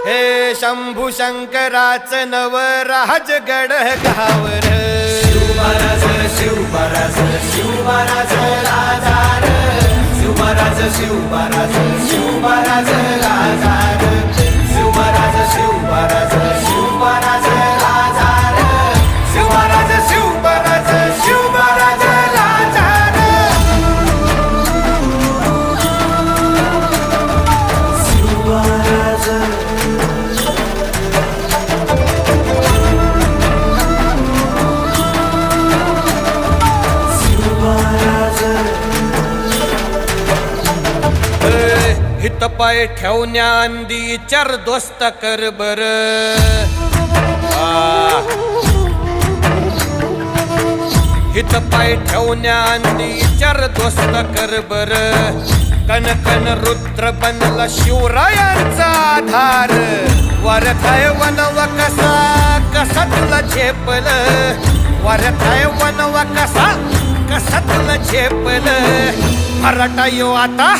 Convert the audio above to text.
हे शंभू शंकराचं नवराज गड गावर शिवमहाराज शिवमहाराज शिवमहाराज राजार शिवमहाराज शिवमहाराज शिवमहाराज राजार शिवमहाराज शिवमहाराज शिवमहाराज राजार शिवमहाराज शिवमहाराज शिवमहाराज राजार शिवमहाराज हित पाय ठेवण्या अंदी चार दोस्त कर बर हित पाय ठेवण्या अंदी चार दोस्त कर बर कन कन रुद्र बनला शिवरायांचा आधार वरथाय वनव कसा कसा तुला झेपल वरथाय वनव कसा कसा तुला झेपल मराठा यो आता